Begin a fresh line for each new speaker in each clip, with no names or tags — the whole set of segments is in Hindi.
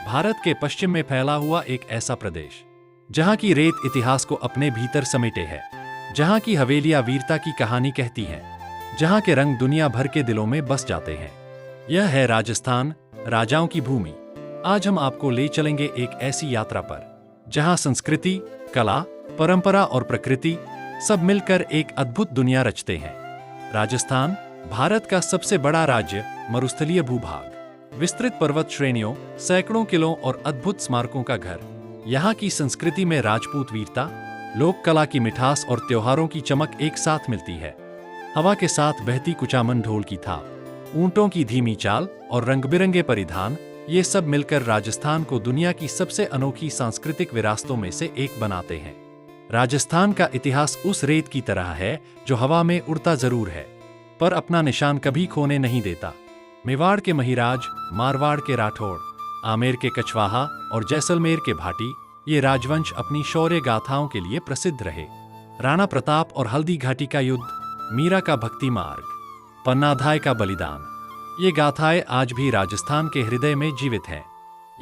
भारत के पश्चिम में फैला हुआ एक ऐसा प्रदेश जहां की रेत इतिहास को अपने भीतर समेटे है, जहां की हवेलियां वीरता की कहानी कहती हैं, जहां के रंग दुनिया भर के दिलों में बस जाते हैं। यह है राजस्थान, राजाओं की भूमि। आज हम आपको ले चलेंगे एक ऐसी यात्रा पर जहां संस्कृति, कला, परंपरा और प्रकृति सब मिलकर एक अद्भुत दुनिया रचते हैं। राजस्थान भारत का सबसे बड़ा राज्य, मरुस्थलीय भूभाग, विस्तृत पर्वत श्रेणियों, सैकड़ों किलों और अद्भुत स्मारकों का घर। यहाँ की संस्कृति में राजपूत वीरता, लोक कला की मिठास और त्योहारों की चमक एक साथ मिलती है। हवा के साथ बहती कुचामन ढोल की थाप, ऊंटों की धीमी चाल और रंग-बिरंगे परिधान, ये सब मिलकर राजस्थान को दुनिया की सबसे अनोखी सांस्कृतिक विरासतों में से एक बनाते हैं। राजस्थान का इतिहास उस रेत की तरह है जो हवा में उड़ता जरूर है, पर अपना निशान कभी खोने नहीं देता। मेवाड़ के महिराज, मारवाड़ के राठौड़, आमेर के कछवाहा और जैसलमेर के भाटी, ये राजवंश अपनी शौर्य गाथाओं के लिए प्रसिद्ध रहे। राणा प्रताप और हल्दी घाटी का युद्ध, मीरा का भक्ति मार्ग, पन्नाधाय का बलिदान, ये गाथाएं आज भी राजस्थान के हृदय में जीवित हैं।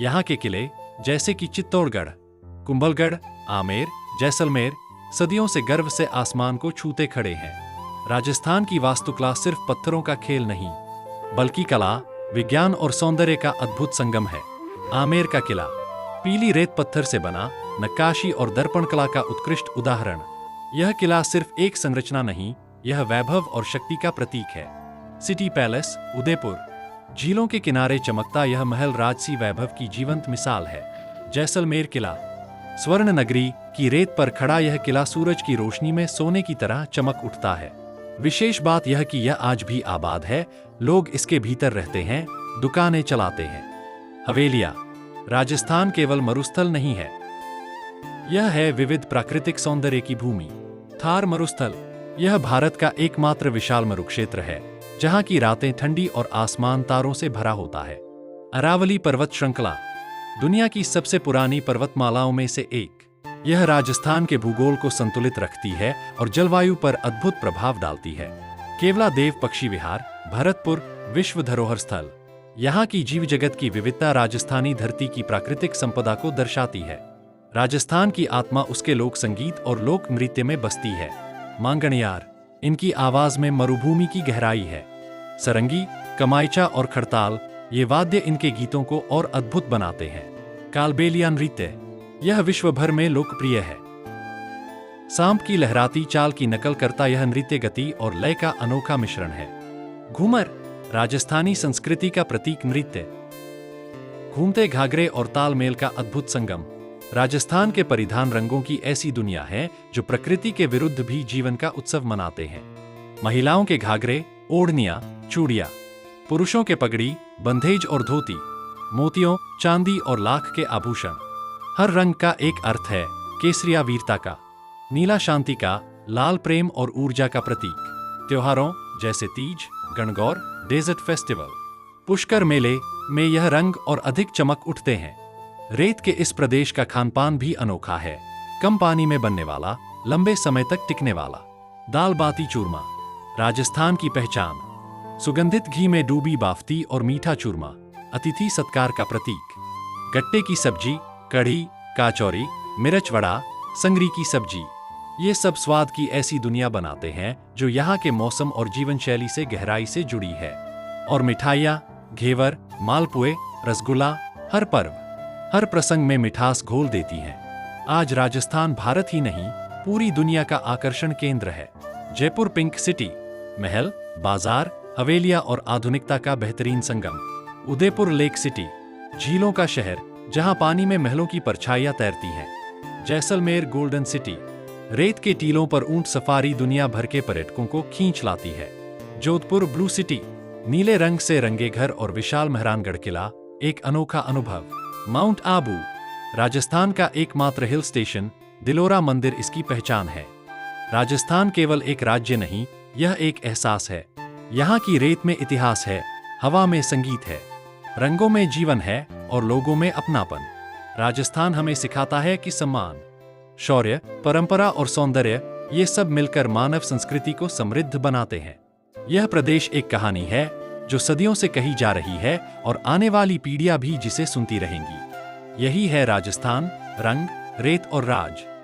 यहाँ के किले जैसे कि चित्तौड़गढ़, कुंभलगढ़, आमेर, जैसलमेर सदियों से गर्व से आसमान को छूते खड़े हैं। राजस्थान की वास्तुकला सिर्फ पत्थरों का खेल नहीं, बल्कि कला, विज्ञान और सौंदर्य का अद्भुत संगम है। आमेर का किला पीली रेत पत्थर से बना, नक्काशी और दर्पण कला का उत्कृष्ट उदाहरण। यह किला सिर्फ एक संरचना नहीं, यह वैभव और शक्ति का प्रतीक है। सिटी पैलेस, उदयपुर, झीलों के किनारे चमकता यह महल राजसी वैभव की जीवंत मिसाल है। जैसलमेर किला, स्वर्ण नगरी की रेत पर खड़ा यह किला सूरज की रोशनी में सोने की तरह चमक उठता है। विशेष बात यह कि यह आज भी आबाद है, लोग इसके भीतर रहते हैं, दुकानें चलाते हैं। हवेलियां, राजस्थान केवल मरुस्थल नहीं है, यह है विविध प्राकृतिक सौंदर्य की भूमि। थार मरुस्थल, यह भारत का एकमात्र विशाल मरुक्षेत्र है जहां की रातें ठंडी और आसमान तारों से भरा होता है। अरावली पर्वत श्रृंखला, दुनिया की सबसे पुरानी पर्वतमालाओं में से एक, यह राजस्थान के भूगोल को संतुलित रखती है और जलवायु पर अद्भुत प्रभाव डालती है। केवला देव पक्षी विहार, भरतपुर, विश्व धरोहर स्थल, यहाँ की जीव जगत की विविधता राजस्थानी धरती की प्राकृतिक संपदा को दर्शाती है। राजस्थान की आत्मा उसके लोक संगीत और लोक नृत्य में बसती है। मांगणियार, इनकी आवाज में मरुभूमि की गहराई है। सरंगी, कमाइचा और खड़ताल, ये वाद्य इनके गीतों को और अद्भुत बनाते हैं। कालबेलिया नृत्य, यह विश्व भर में लोकप्रिय है। सांप की लहराती चाल की नकल करता यह नृत्य गति और लय का अनोखा मिश्रण है। घूमर, राजस्थानी संस्कृति का प्रतीक नृत्य, घूमते घाघरे और तालमेल का अद्भुत संगम। राजस्थान के परिधान रंगों की ऐसी दुनिया है जो प्रकृति के विरुद्ध भी जीवन का उत्सव मनाते हैं। महिलाओं के घाघरे, ओढ़नियां, चूड़ियां, पुरुषों के पगड़ी, बंधेज और धोती, मोतियों, चांदी और लाख के आभूषण। हर रंग का एक अर्थ है। केसरिया वीरता का, नीला शांति का, लाल प्रेम और ऊर्जा का प्रतीक। त्योहारों जैसे तीज, गणगौर, डेजर्ट फेस्टिवल, पुष्कर मेले में यह रंग और अधिक चमक उठते हैं। रेत के इस प्रदेश का खानपान भी अनोखा है। कम पानी में बनने वाला, लंबे समय तक टिकने वाला दाल बाती चूरमा, राजस्थान की पहचान। सुगंधित घी में डूबी बाफ्ती और मीठा चूरमा, अतिथि सत्कार का प्रतीक। गट्टे की सब्जी, कढ़ी, काचौरी, मिर्च वड़ा, संगरी की सब्जी, ये सब स्वाद की ऐसी दुनिया बनाते हैं जो यहाँ के मौसम और जीवन शैली से गहराई से जुड़ी है। और मिठाइयाँ, घेवर, मालपुए, रसगुल्ला, हर पर्व, हर प्रसंग में मिठास घोल देती हैं। आज राजस्थान भारत ही नहीं, पूरी दुनिया का आकर्षण केंद्र है। जयपुर पिंक सिटी, महल, बाजार, हवेलियां और आधुनिकता का बेहतरीन संगम। उदयपुर लेक सिटी, झीलों का शहर जहां पानी में महलों की परछाइयां तैरती हैं। जैसलमेर गोल्डन सिटी, रेत के टीलों पर ऊंट सफारी दुनिया भर के पर्यटकों को खींच लाती है। जोधपुर ब्लू सिटी, नीले रंग से रंगे घर और विशाल मेहरानगढ़ किला, एक अनोखा अनुभव। माउंट आबू, राजस्थान का एकमात्र हिल स्टेशन, दिलोरा मंदिर इसकी पहचान है। राजस्थान केवल एक राज्य नहीं, यह एक एहसास है। यहाँ की रेत में इतिहास है, हवा में संगीत है, रंगों में जीवन है और लोगों में अपनापन। राजस्थान हमें सिखाता है कि सम्मान, शौर्य, परंपरा और सौंदर्य, ये सब मिलकर मानव संस्कृति को समृद्ध बनाते हैं। यह प्रदेश एक कहानी है जो सदियों से कही जा रही है और आने वाली पीढ़ियां भी जिसे सुनती रहेंगी। यही है राजस्थान, रंग, रेत और राज।